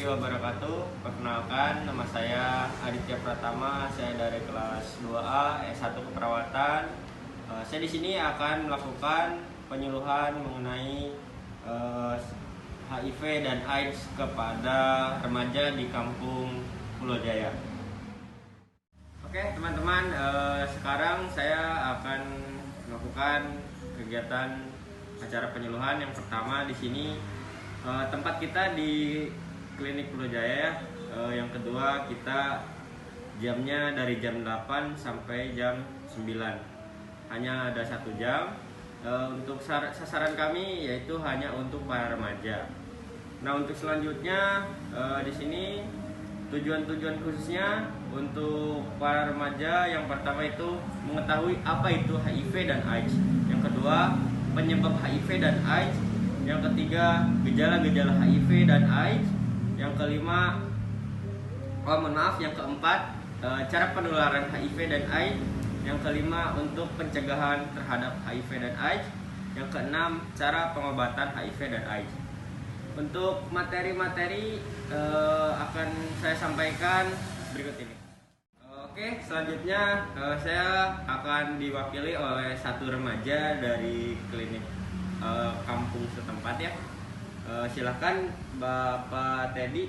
warahmatullahi wabarakatuh. Perkenalkan, nama saya Aditya Pratama. Saya dari kelas 2A S1 Keperawatan. Saya di sini akan melakukan penyuluhan mengenai HIV dan AIDS kepada remaja di Kampung Pulau Jaya. Oke, teman-teman, sekarang saya akan melakukan kegiatan acara penyuluhan. Yang pertama di sini tempat kita di Klinik Pulau Jaya. Yang kedua kita jamnya dari jam 8 sampai jam 9. Hanya ada 1 jam. Untuk sasaran kami yaitu hanya untuk para remaja. Nah, untuk selanjutnya di sini tujuan-tujuan khususnya untuk para remaja, yang pertama itu mengetahui apa itu HIV dan AIDS. Yang kedua, penyebab HIV dan AIDS. Yang ketiga, gejala-gejala HIV dan AIDS. Yang kelima, yang keempat, cara penularan HIV dan AIDS. Yang kelima, untuk pencegahan terhadap HIV dan AIDS. Yang keenam, cara pengobatan HIV dan AIDS. Untuk materi-materi akan saya sampaikan berikut ini. Oke, selanjutnya saya akan diwakili oleh satu remaja dari klinik kampung setempat ya. Silakan Bapak Teddy.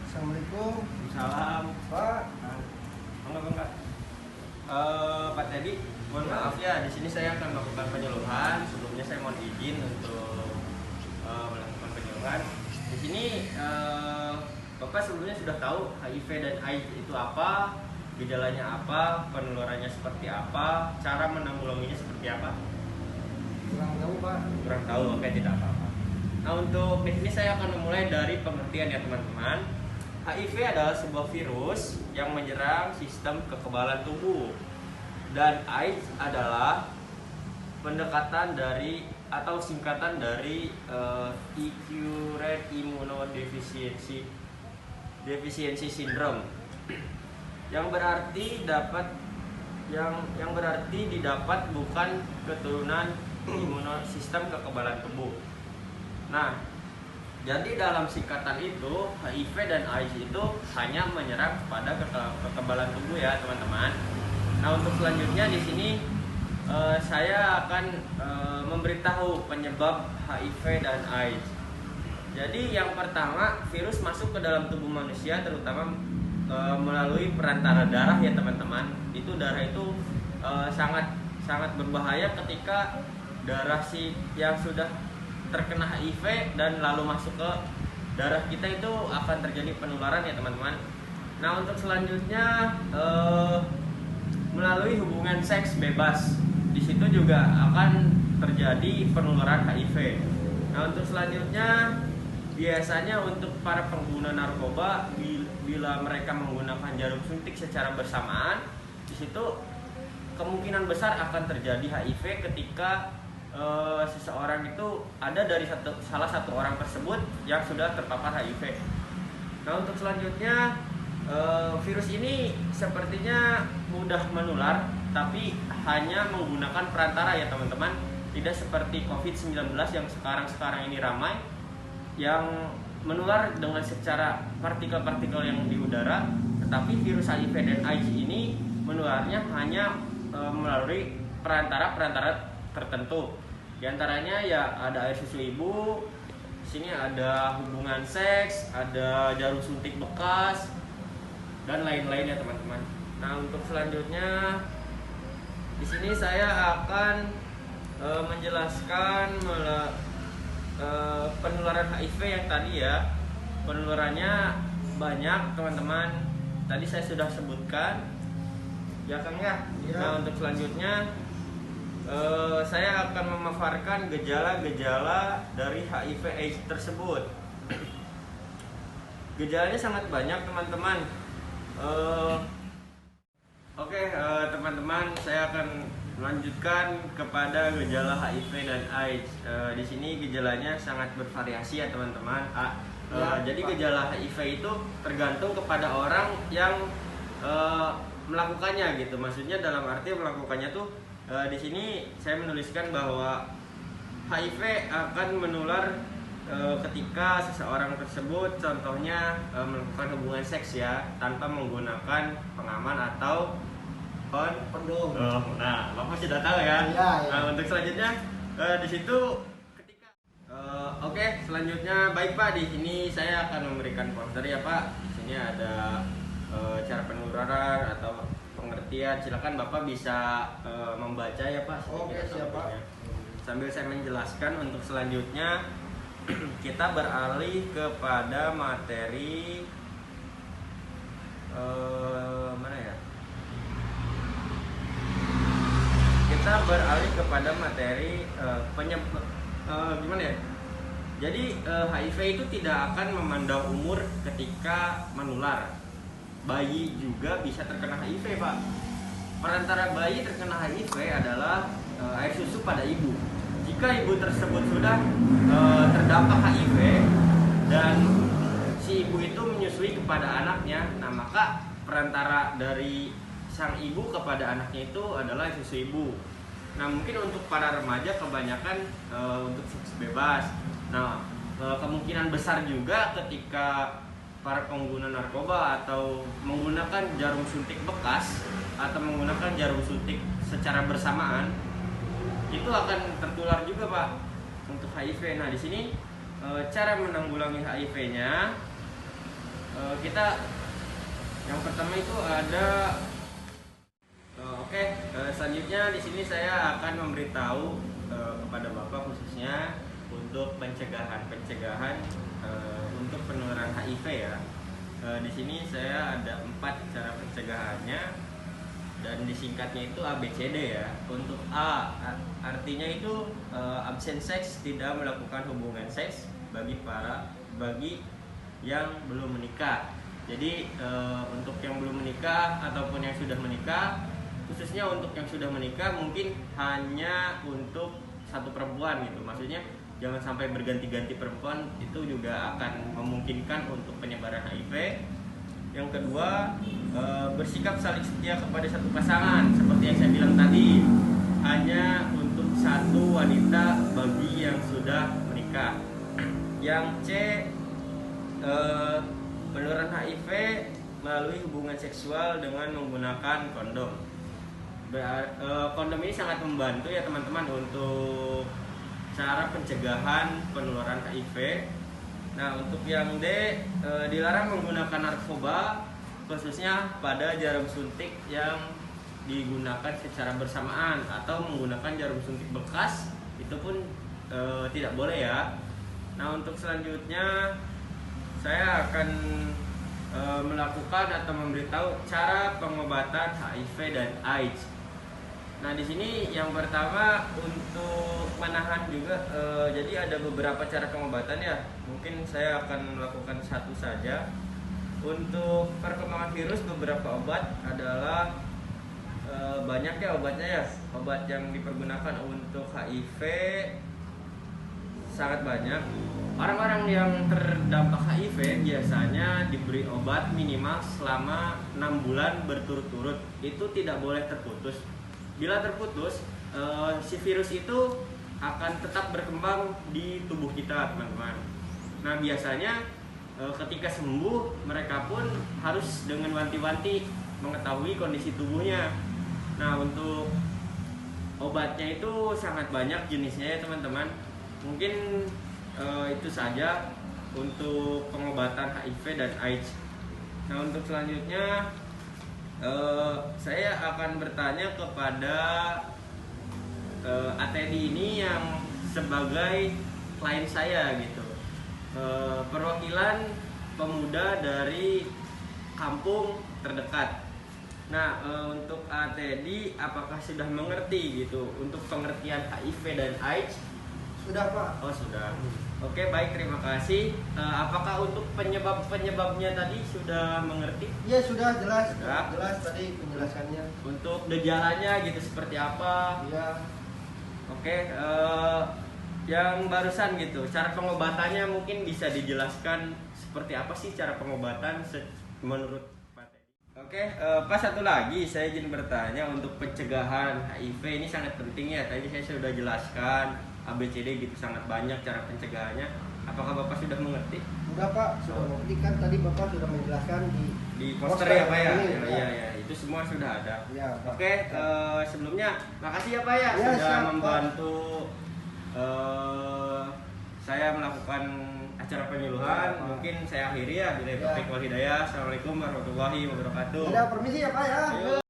Assalamualaikum. Salam Pak. Enggak. Pak Teddy, mohon maaf ya, di sini saya akan melakukan penyuluhan. Sebelumnya saya mohon izin untuk melakukan penyuluhan. Di sini Bapak sebelumnya sudah tahu HIV dan AIDS itu apa, gejalanya apa, penularannya seperti apa, cara menanggulanginya seperti apa? Kurang tahu, Pak. Kurang tahu, oke, tidak apa-apa. Nah, untuk di sini saya akan memulai dari pengertian ya teman-teman. HIV adalah sebuah virus yang menyerang sistem kekebalan tubuh, dan AIDS adalah pendekatan dari atau singkatan dari acute immunodeficiency syndrome, yang berarti didapat bukan keturunan sistem kekebalan tubuh. Nah, jadi dalam singkatan itu HIV dan AIDS itu hanya menyerang kepada kekebalan tubuh ya teman-teman. Nah, untuk selanjutnya di sini saya akan memberitahu penyebab HIV dan AIDS. Jadi yang pertama, virus masuk ke dalam tubuh manusia terutama melalui perantara darah ya teman-teman. Itu darah itu sangat berbahaya ketika darah yang sudah terkena HIV dan lalu masuk ke darah kita, itu akan terjadi penularan ya teman-teman. Nah, untuk selanjutnya melalui hubungan seks bebas, di situ juga akan terjadi penularan HIV. Nah, untuk selanjutnya biasanya untuk para pengguna narkoba, bila mereka menggunakan jarum suntik secara bersamaan, di situ kemungkinan besar akan terjadi HIV ketika seseorang itu ada dari salah satu orang tersebut yang sudah terpapar HIV. Nah, untuk selanjutnya virus ini sepertinya mudah menular, tapi hanya menggunakan perantara ya teman-teman. Tidak seperti COVID-19 yang sekarang ini ramai, yang menular dengan secara partikel-partikel yang di udara. Tetapi virus HIV dan AIDS ini menularnya hanya melalui perantara tertentu. Di antaranya ya ada air susu ibu, di sini ada hubungan seks, ada jarum suntik bekas, dan lain-lain ya teman-teman. Nah, untuk selanjutnya di sini saya akan menjelaskan penularan HIV yang tadi ya. Penularannya banyak teman-teman. Tadi saya sudah sebutkan, ya Kang ya. Nah, untuk selanjutnya saya akan memaparkan gejala-gejala dari HIV AIDS tersebut. Gejalanya sangat banyak teman-teman. Teman-teman, saya akan melanjutkan kepada gejala HIV dan AIDS. Di sini gejalanya sangat bervariasi ya teman-teman. Jadi gejala HIV itu tergantung kepada orang yang melakukannya gitu. Maksudnya dalam arti melakukannya tuh Di sini saya menuliskan bahwa HIV akan menular ketika seseorang tersebut contohnya melakukan hubungan seks ya tanpa menggunakan pengaman atau Kondom. Nah, Bapak sudah tahu ya. Iya, iya. Nah, untuk selanjutnya di situ ketika oke, selanjutnya baik Pak, di sini saya akan memberikan poster ya Pak. Di sini ada cara penularan atau pengertian. Silakan Bapak bisa membaca ya Pak. Oke, siap, Pak. Sambil saya menjelaskan untuk selanjutnya kita beralih kepada materi mana ya? Kita beralih kepada materi gimana ya? Jadi HIV itu tidak akan memandang umur ketika menular. Bayi juga bisa terkena HIV, Pak. Perantara bayi terkena HIV adalah air susu pada ibu. Jika ibu tersebut sudah terdampak HIV dan si ibu itu menyusui kepada anaknya, nah maka perantara dari sang ibu kepada anaknya itu adalah susu ibu. Nah mungkin untuk para remaja kebanyakan untuk seks bebas. Nah kemungkinan besar juga ketika para pengguna narkoba atau menggunakan jarum suntik bekas atau menggunakan jarum suntik secara bersamaan itu akan tertular juga Pak untuk HIV. Nah di sini cara menanggulangi HIV-nya kita yang pertama itu ada selanjutnya di sini saya akan memberitahu kepada Bapak khususnya untuk pencegahan untuk penularan HIV ya. Di sini saya ada 4 cara pencegahannya dan disingkatnya itu ABCD ya. Untuk A artinya itu absen seks, tidak melakukan hubungan seks bagi yang belum menikah. Jadi untuk yang belum menikah ataupun yang sudah menikah, khususnya untuk yang sudah menikah mungkin hanya untuk satu perempuan gitu. Maksudnya jangan sampai berganti-ganti perempuan, itu juga akan memungkinkan untuk penyebaran HIV. Yang kedua, bersikap saling setia kepada satu pasangan seperti yang saya bilang tadi, hanya untuk satu wanita bagi yang sudah menikah. Yang C, penularan HIV melalui hubungan seksual dengan menggunakan kondom. Kondom ini sangat membantu ya teman-teman untuk cara pencegahan penularan HIV. Nah untuk yang D, dilarang menggunakan narkoba khususnya pada jarum suntik yang digunakan secara bersamaan atau menggunakan jarum suntik bekas, itu pun tidak boleh ya. Nah untuk selanjutnya saya akan melakukan atau memberitahu cara pengobatan HIV dan AIDS. Nah di sini yang pertama untuk menahan juga, jadi ada beberapa cara pengobatan ya. Mungkin saya akan melakukan satu saja. Untuk perkembangan virus beberapa obat adalah banyak ya obatnya ya. Obat yang dipergunakan untuk HIV sangat banyak. Orang-orang yang terdampak HIV biasanya diberi obat minimal selama 6 bulan berturut-turut. Itu tidak boleh terputus. Bila terputus, si virus itu akan tetap berkembang di tubuh kita, teman-teman. Nah, biasanya ketika sembuh, mereka pun harus dengan wanti-wanti mengetahui kondisi tubuhnya. Nah, untuk obatnya itu sangat banyak jenisnya ya, teman-teman. Mungkin itu saja untuk pengobatan HIV dan AIDS. Nah, untuk selanjutnya saya akan bertanya kepada ATD ini yang sebagai klien saya gitu, perwakilan pemuda dari kampung terdekat. Nah untuk ATD apakah sudah mengerti gitu untuk pengertian HIV dan AIDS? Sudah Pak. Oh sudah. Oke baik, terima kasih. Apakah untuk penyebabnya tadi sudah mengerti? Ya sudah jelas. Sudah. Jelas tadi penjelasannya. Untuk gejalanya gitu seperti apa? Iya. Oke, yang barusan gitu, cara pengobatannya mungkin bisa dijelaskan seperti apa sih cara pengobatan menurut Pak Teddy? Oke, Pak, satu lagi saya izin bertanya untuk pencegahan HIV ini sangat penting ya. Tadi saya sudah jelaskan ABCD gitu sangat banyak cara pencegahannya. Apakah Bapak sudah mengerti? Udah Pak, sudah mengerti kan tadi Bapak sudah menjelaskan Di poster ya Pak ya? ini, Iya, itu semua sudah ada. Ya, Pak. Oke, sebelumnya makasih ya Pak ya, Ya, sudah siap, Pak. membantu saya melakukan acara penyuluhan. Ya, Pak. Mungkin saya akhiri ya. Bila Ya. taufiq wal hidayah. Assalamualaikum warahmatullahi wabarakatuh. Ada permisi ya Pak ya. Ayo.